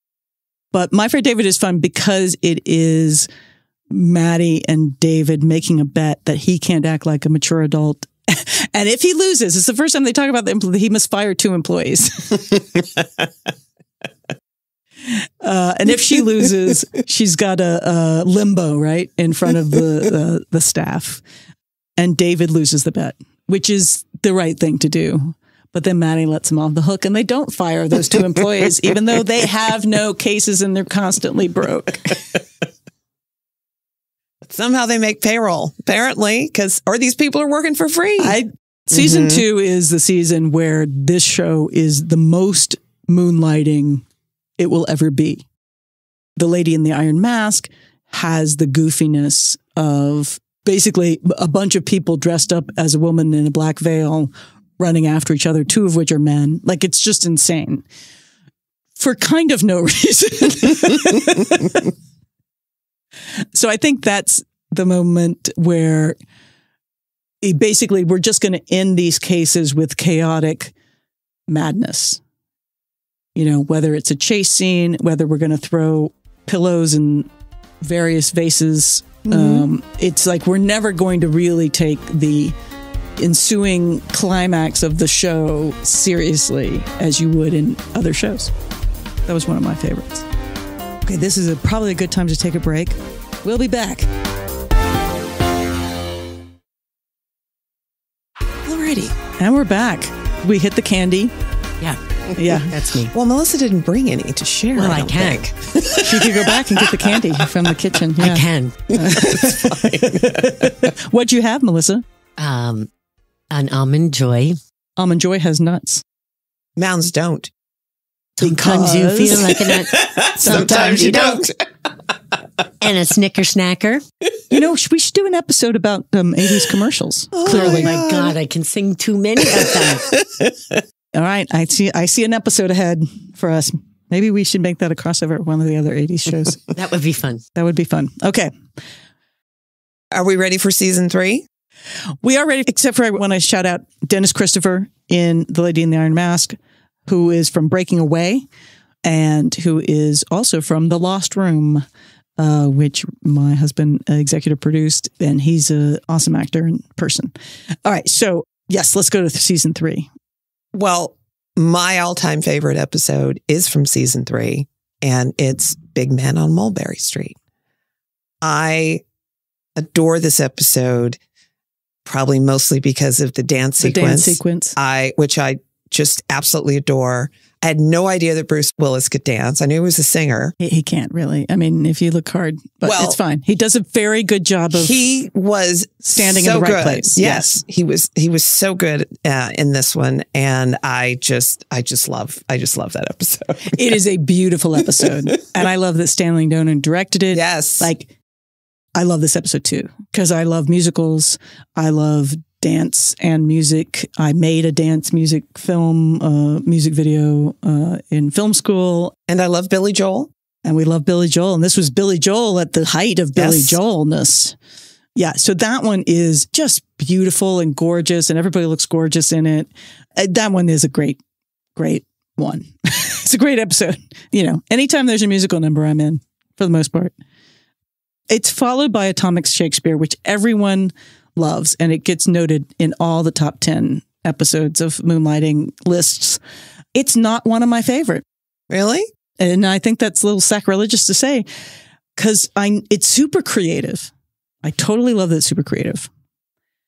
But My Fair David is fun because it is Maddie and David making a bet that he can't act like a mature adult. And if he loses, it's the first time they talk about he must fire 2 employees. And if she loses, she's got a limbo right in front of the staff. And David loses the bet, which is the right thing to do. But then Maddie lets him off the hook and they don't fire those 2 employees, even though they have no cases and they're constantly broke. Somehow they make payroll, apparently, or these people are working for free. Season 2 is the season where this show is the most moonlighting it will ever be. The Lady in the Iron Mask has the goofiness of basically a bunch of people dressed up as a woman in a black veil running after each other, 2 of which are men. Like, it's just insane for kind of no reason. So I think that's the moment where basically we're just going to end these cases with chaotic madness. You know, whether it's a chase scene, whether we're going to throw pillows in various vases. It's like we're never going to really take the ensuing climax of the show seriously as you would in other shows. That was one of my favorites. Okay, this is probably a good time to take a break. We'll be back. Alrighty. And we're back. We hit the candy. Yeah, that's me. Well, Melissa didn't bring any to share. Well, I can't. She could go back and get the candy from the kitchen. Yeah. I can. That's fine. What'd you have, Melissa? An Almond Joy. Almond Joy has nuts. Mounds don't. Sometimes you feel like a nut. Sometimes you don't. And a Snicker Snacker. You know, we should do an episode about 80s commercials. Clearly. My God, I can sing too many of them. All right. I see an episode ahead for us. Maybe we should make that a crossover with one of the other 80s shows. That would be fun. That would be fun. Okay. Are we ready for season 3? We are ready, except for I want to shout out Dennis Christopher in The Lady in the Iron Mask, who is from Breaking Away and who is also from The Lost Room, which my husband executive produced, and he's an awesome actor in person. All right. So, yes, let's go to season 3. Well, my all-time favorite episode is from season 3, and it's Big Man on Mulberry Street. I adore this episode, probably mostly because of the dance sequence. Which I just absolutely adore. I had no idea that Bruce Willis could dance. I knew he was a singer. He can't really. I mean, if you look hard, but it's fine. He does a very good job of. He was standing so in the right good. place. Yes, he was so good in this one, and I just love that episode. It is a beautiful episode, and I love that Stanley Donen directed it. Yes, I love this episode too because I love musicals. I love dance and music. I made a dance music film, music video in film school. And I love Billy Joel. And we love Billy Joel. And this was Billy Joel at the height of Billy Joelness. Yeah. So that one is just beautiful and gorgeous, and everybody looks gorgeous in it. That one is a great, great one. It's a great episode. You know, anytime there's a musical number, I'm in for the most part. It's followed by Atomic Shakespeare, which everyone loves, and it gets noted in all the top 10 episodes of Moonlighting lists. It's not one of my favorite. Really? And I think that's a little sacrilegious to say because it's super creative. I totally love that it's super creative.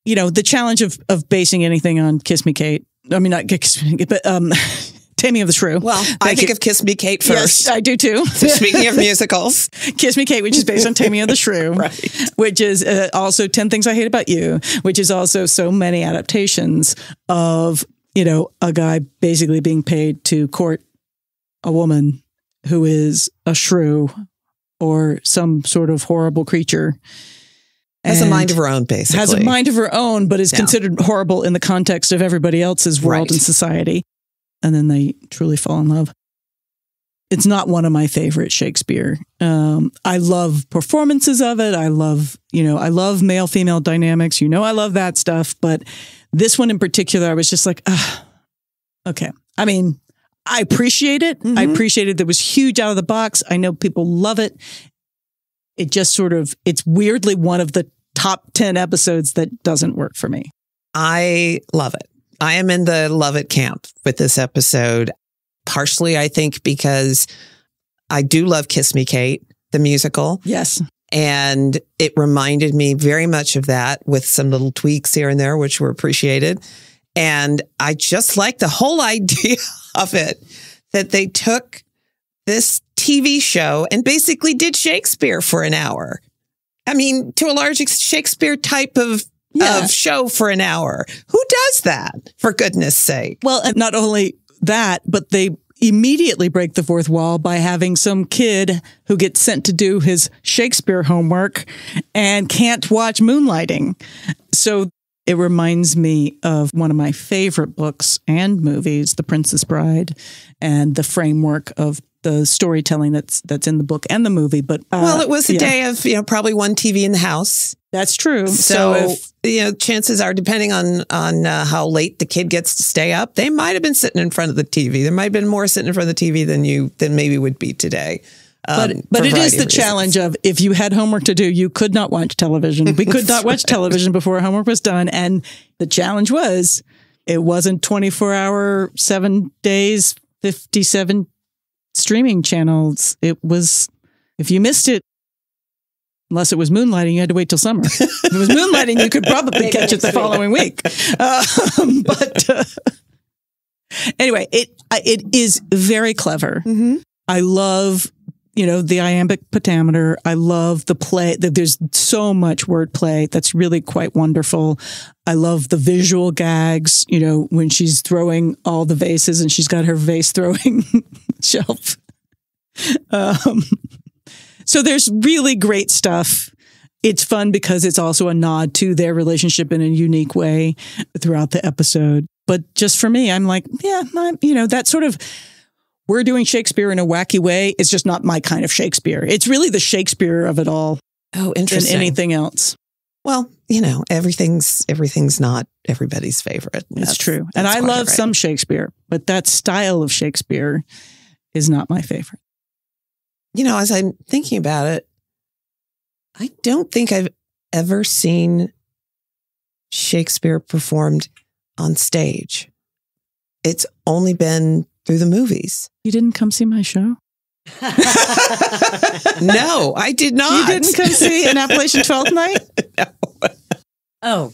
You know, the challenge of basing anything on Kiss Me Kate. I mean, not Kiss Me Kate, but Taming of the Shrew. Well, I think of Kiss Me Kate first. Yes, I do too. Speaking of musicals. Kiss Me Kate, which is based on Taming of the Shrew. Right. Which is also 10 Things I Hate About You, which is also so many adaptations of, you know, a guy basically being paid to court a woman who is a shrew or some sort of horrible creature. Has a mind of her own, basically. Has a mind of her own, but is considered horrible in the context of everybody else's world and society. And then they truly fall in love. It's not one of my favorite Shakespeare. I love performances of it. I love male-female dynamics. You know, I love that stuff. But this one in particular, I was just like, okay. I mean, I appreciate it. Mm-hmm. I appreciated that it was huge out of the box. I know people love it. It just it's weirdly one of the top 10 episodes that doesn't work for me. I love it. I am in the love it camp with this episode. Partially, I think, because I do love Kiss Me Kate, the musical. Yes. And it reminded me very much of that with some little tweaks here and there, which were appreciated. And I just like the whole idea of it, that they took this TV show and basically did Shakespeare for an hour. I mean, to a large Shakespeare type of show for an hour. Who does that, for goodness sake? Well, and not only that, but they immediately break the fourth wall by having some kid who gets sent to do his Shakespeare homework and can't watch Moonlighting. So it reminds me of one of my favorite books and movies, The Princess Bride, and the framework of the storytelling that's in the book and the movie. But well, it was a day of probably one TV in the house. That's true. So if, chances are, depending on how late the kid gets to stay up, they might have been sitting in front of the TV. There might have been more sitting in front of the TV than maybe would be today. But it is the challenge of, if you had homework to do, you could not watch television. We could not watch television before homework was done. And the challenge was, it wasn't 24-hour, 7 days, 57 streaming channels. It was, if you missed it, unless it was Moonlighting, you had to wait till summer. If it was Moonlighting, you could probably catch it the following week. Anyway, it is very clever. Mm-hmm. I love, the iambic pentameter. I love the play. There's so much wordplay that's really quite wonderful. I love the visual gags, when she's throwing all the vases and she's got her vase throwing shelf. So there's really great stuff. It's fun because it's also a nod to their relationship in a unique way throughout the episode. But just for me, I'm like, that sort of, we're doing Shakespeare in a wacky way. It's just not my kind of Shakespeare. It's really the Shakespeare of it all. Oh, interesting. Than anything else. Well, everything's not everybody's favorite. It's true. And I love some Shakespeare, but that style of Shakespeare is not my favorite. As I'm thinking about it, I don't think I've ever seen Shakespeare performed on stage. It's only been through the movies. You didn't come see my show? No, I did not. You didn't come see an Appalachian 12th Night? No. Oh,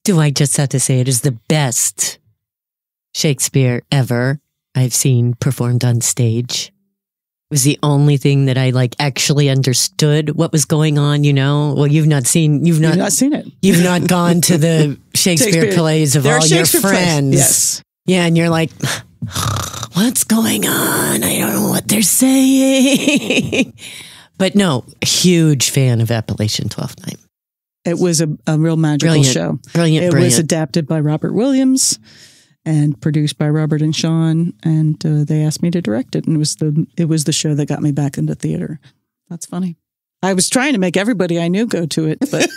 do I just have to say it is the best Shakespeare ever I've seen performed on stage. It was the only thing that I actually understood what was going on, Well, you've not seen it. You've not gone to the Shakespeare plays of all your friends. Yes. Yeah, and you're like, what's going on? I don't know what they're saying. But no, huge fan of Appalachian 12th Night. It was a real magical show. Brilliant. It was adapted by Robert Williams and produced by Robert and Sean, and they asked me to direct it, and it was the show that got me back into theater. That's funny. I was trying to make everybody I knew go to it, but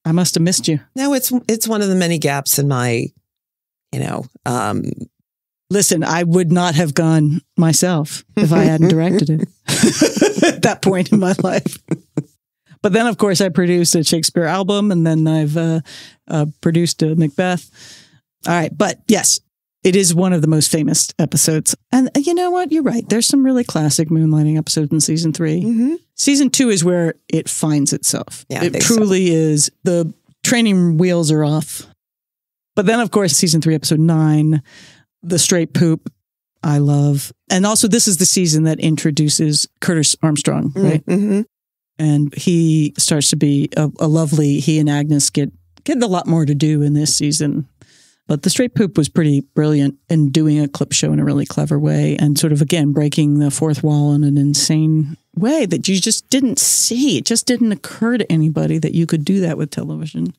I must have missed you. No, it's one of the many gaps in my, Listen, I would not have gone myself if I hadn't directed it at that point in my life. But then, of course, I produced a Shakespeare album, and then I've produced a Macbeth. All right. But yes, it is one of the most famous episodes. And you know what? You're right. There's some really classic Moonlighting episodes in season 3. Mm-hmm. Season 2 is where it finds itself. Yeah, it truly is. The training wheels are off. But then, of course, season 3, episode 9, The Straight Poop, I love. And also, this is the season that introduces Curtis Armstrong, right? Mm-hmm. And he starts to be a lovely, he and Agnes get a lot more to do in this season. But The Straight Poop was pretty brilliant in doing a clip show in a really clever way and sort of, again, breaking the fourth wall in an insane way that you just didn't see. It just didn't occur to anybody that you could do that with television.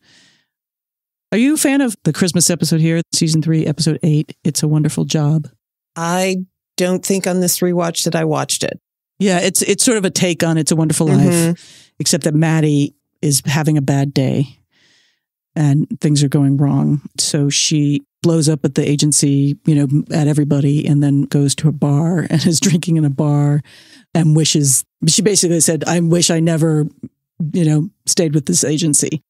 Are you a fan of the Christmas episode here, season 3, episode 8, It's a Wonderful Job? I don't think on this rewatch that I watched it. Yeah, it's sort of a take on It's a Wonderful Life, except that Maddie is having a bad day and things are going wrong. So she blows up at the agency, at everybody, and then goes to a bar and is drinking in a bar and wishes, she basically said, I wish I never, stayed with this agency.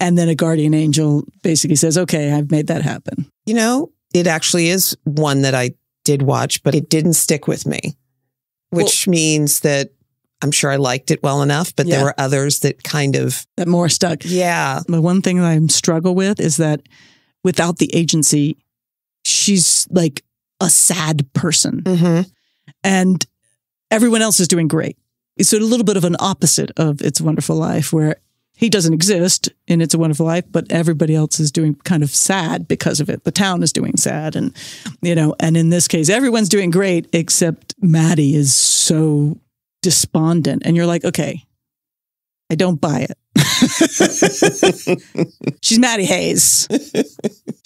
And then a guardian angel basically says, okay, I've made that happen. It actually is one that I did watch, but it didn't stick with me. Which means that I'm sure I liked it well enough, but there were others that that more stuck. Yeah. The one thing that I struggle with is that without the agency, she's like a sad person. Mm-hmm. And everyone else is doing great. It's a little bit of an opposite of It's a Wonderful Life, where he doesn't exist in It's a Wonderful Life, but everybody else is doing kind of sad because of it. The town is doing sad. And, and in this case, everyone's doing great, except Maddie is so despondent. And you're like, okay, I don't buy it. She's Maddie Hayes.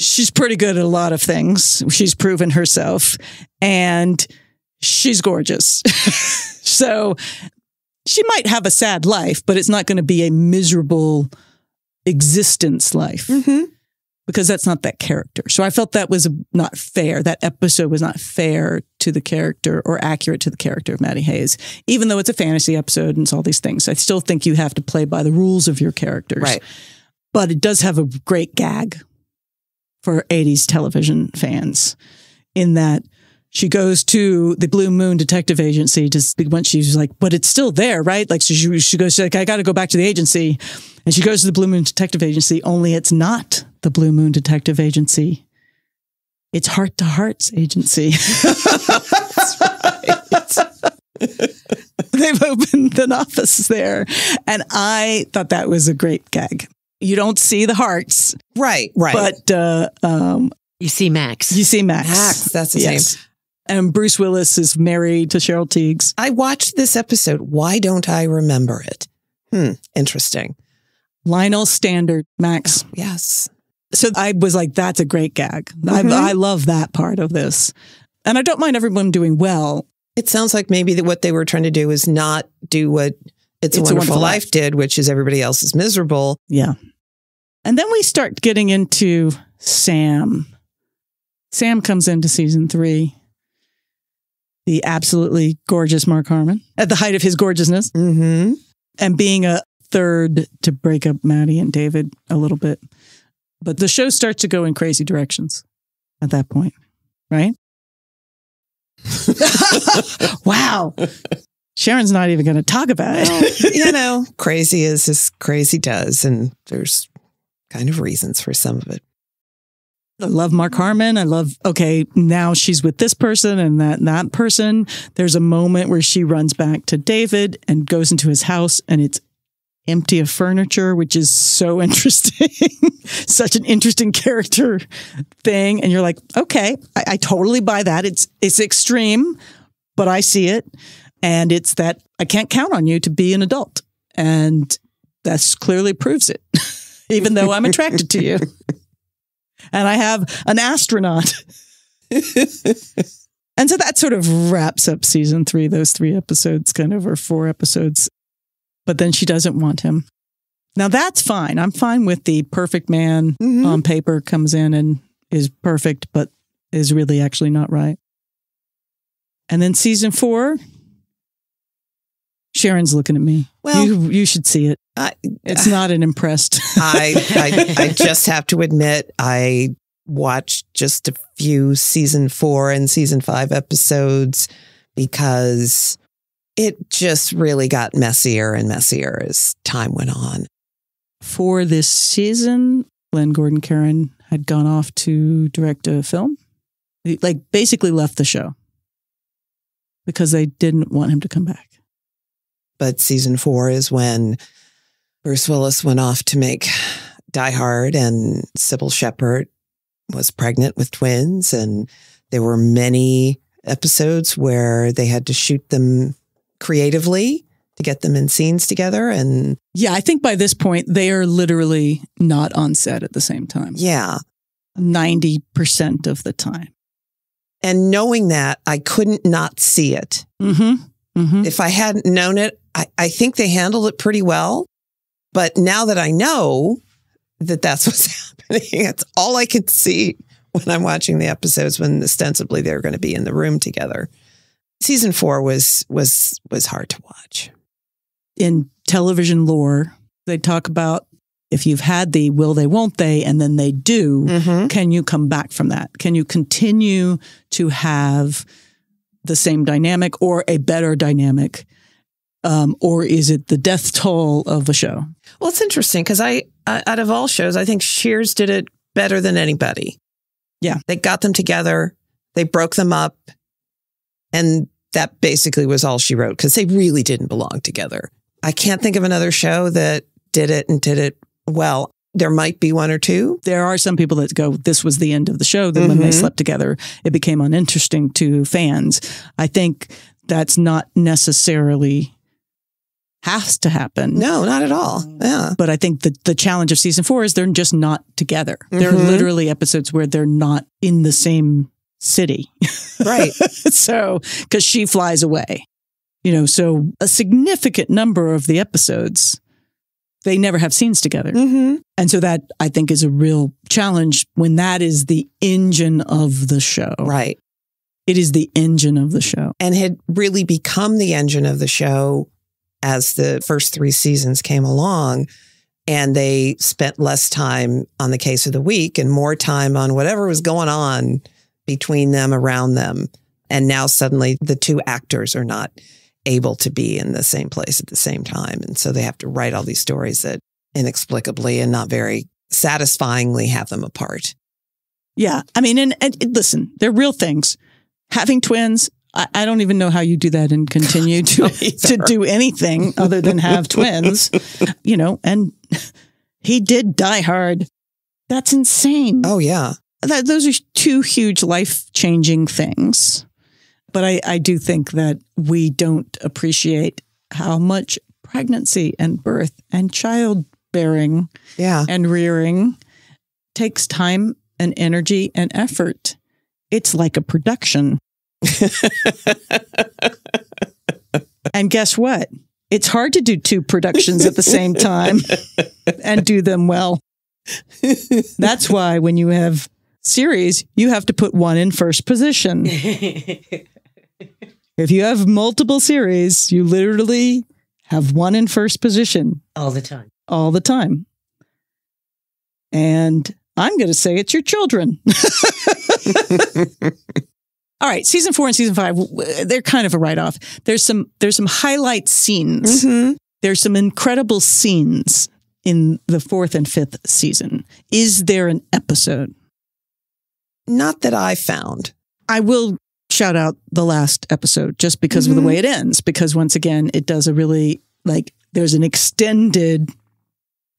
She's pretty good at a lot of things. She's proven herself. And she's gorgeous. So she might have a sad life, but it's not going to be a miserable existence life because that's not that character. So I felt that was not fair. That episode was not fair to the character or accurate to the character of Maddie Hayes. Even though it's a fantasy episode and it's all these things, I still think you have to play by the rules of your characters. Right. But it does have a great gag for 80s television fans in that she goes to the Blue Moon Detective Agency when she's like, but it's still there, right? Like, so she goes, she's like, I got to go back to the agency. And she goes to the Blue Moon Detective Agency, only it's not the Blue Moon Detective Agency. It's Heart to Heart's agency. That's right. They've opened an office there. And I thought that was a great gag. You don't see the hearts. Right. But you see Max. Max, that's his name. And Bruce Willis is married to Cheryl Tiegs. I watched this episode. Why don't I remember it? Interesting. Lionel Standard, Max. Oh, yes. So I was like, that's a great gag. I love that part of this. And I don't mind everyone doing well. It sounds like maybe what they were trying to do is not do what It's a Wonderful Life did, which is everybody else is miserable. Yeah. And then we start getting into Sam. Sam comes into season 3. The absolutely gorgeous Mark Harmon at the height of his gorgeousness. Mm-hmm. And being a third to break up Maddie and David a little bit. But the show starts to go in crazy directions at that point, right? Wow. Sharon's not even going to talk about it. Crazy as crazy does. And there's kind of reasons for some of it. I love Mark Harmon. I love, okay, now she's with this person and that person. There's a moment where she runs back to David and goes into his house and it's empty of furniture, which is so interesting. Such an interesting character thing. And you're like, okay, I totally buy that. It's extreme, but I see it. And it's that I can't count on you to be an adult. And that clearly proves it, even though I'm attracted to you. And I have an astronaut. And so that sort of wraps up season 3, those 3 episodes, kind of, or 4 episodes. But then she doesn't want him. Now that's fine. I'm fine with the perfect man on paper comes in and is perfect, but is really actually not right. And then season 4, Sharon's looking at me. Well, you should see it. It's not an impressed. I just have to admit, I watched just a few season 4 and season 5 episodes because it just really got messier and messier as time went on. For this season, Glenn Gordon Caron had gone off to direct a film. He basically left the show because they didn't want him to come back. But season 4 is when Bruce Willis went off to make Die Hard, and Sybil Shepherd was pregnant with twins. And there were many episodes where they had to shoot them creatively to get them in scenes together. And yeah, I think by this point, they are literally not on set at the same time. Yeah. 90% of the time. And knowing that, I couldn't not see it. Mm-hmm. Mm-hmm. If I hadn't known it, I think they handled it pretty well. But now that I know that that's what's happening, it's all I can see when I'm watching the episodes when ostensibly they're going to be in the room together. Season 4 was hard to watch. In television lore, they talk about if you've had the will they, won't they, and then they do, can you come back from that? Can you continue to have the same dynamic or a better dynamic? Or is it the death toll of a show? Well, it's interesting because out of all shows, I think Shears did it better than anybody. Yeah. They got them together. They broke them up. And that basically was all she wrote because they really didn't belong together. I can't think of another show that did it well. There might be one or two. There are some people that go, this was the end of the show. Then when they slept together, it became uninteresting to fans. I think that's not necessarily has to happen. No, not at all. Yeah. But I think the challenge of season 4 is they're just not together. There are literally episodes where they're not in the same city. Right. So, because she flies away. So a significant number of the episodes, they never have scenes together. And so that, I think, is a real challenge when that is the engine of the show. Right. It is the engine of the show. And had really become the engine of the show as the first 3 seasons came along. And they spent less time on the case of the week and more time on whatever was going on between them, around them. And now suddenly the 2 actors are not able to be in the same place at the same time. And so they have to write all these stories that inexplicably and not very satisfyingly have them apart. Yeah. I mean, and listen, they're real things. Having twins, I don't even know how you do that and continue to do anything other than have twins, and he did Die Hard. That's insane. Oh, yeah. Those are 2 huge life-changing things. But I do think that we don't appreciate how much pregnancy and birth and childbearing and rearing takes time and energy and effort. It's like a production. And guess what? It's hard to do 2 productions at the same time and do them well. That's why when you have series, you have to put one in first position. If you have multiple series, you literally have one in first position. All the time. All the time. And I'm going to say it's your children. All right, season 4 and season 5, they're kind of a write-off. There's some highlight scenes. There's some incredible scenes in the 4th and 5th season. Is there an episode? Not that I found. I will shout out the last episode just because of the way it ends. Because once again, it does a really, there's an extended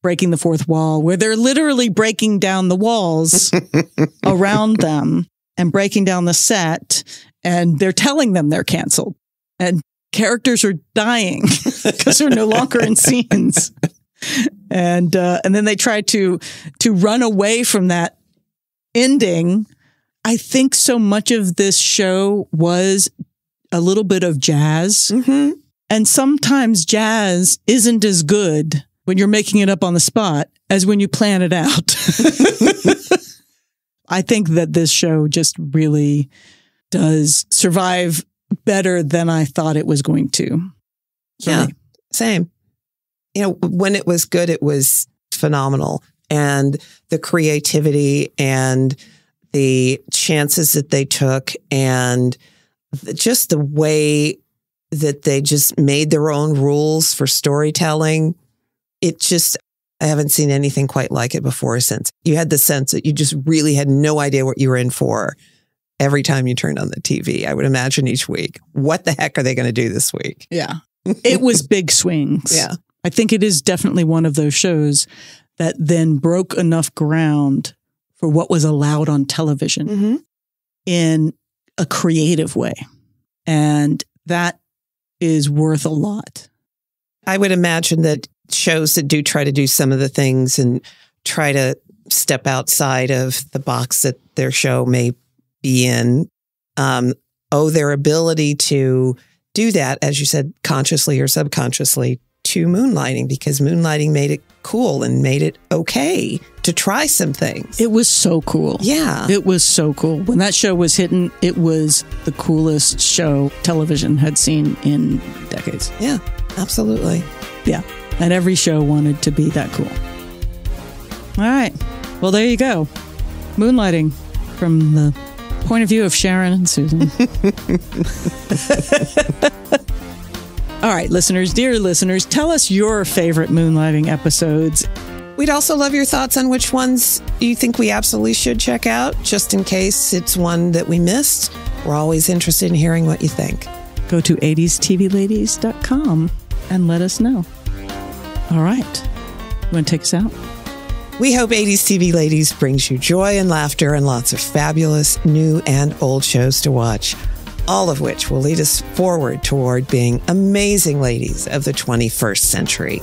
breaking the fourth wall where they're literally breaking down the walls around them and breaking down the set. And they're telling them they're canceled. And characters are dying because they're no longer in scenes. And then they try to run away from that ending. I think so much of this show was a little bit of jazz. And sometimes jazz isn't as good when you're making it up on the spot as when you plan it out. I think that this show just really does survive better than I thought it was going to. Yeah, same. When it was good, it was phenomenal. And the creativity and the chances that they took and just the way that they just made their own rules for storytelling. I haven't seen anything quite like it before or since. You had the sense that you just really had no idea what you were in for every time you turned on the TV. I would imagine each week. What the heck are they going to do this week? Yeah. It was big swings. Yeah. I think it is definitely one of those shows that then broke enough ground for what was allowed on television in a creative way. And that is worth a lot. I would imagine that shows that do try to do some of the things and try to step outside of the box that their show may be in, owe their ability to do that, as you said, consciously or subconsciously, to Moonlighting, because Moonlighting made it cool and made it okay to try some things. It was so cool. Yeah. It was so cool. When that show was hitting, it was the coolest show television had seen in decades. Yeah, absolutely. Yeah. And every show wanted to be that cool. All right. Well, there you go. Moonlighting from the point of view of Sharon and Susan. All right, listeners, dear listeners, tell us your favorite Moonlighting episodes. We'd also love your thoughts on which ones you think we absolutely should check out, just in case it's one that we missed. We're always interested in hearing what you think. go to 80stvladies.com and let us know. All right. You want to take us out? We hope 80s TV Ladies brings you joy and laughter and lots of fabulous new and old shows to watch, all of which will lead us forward toward being amazing ladies of the 21st century.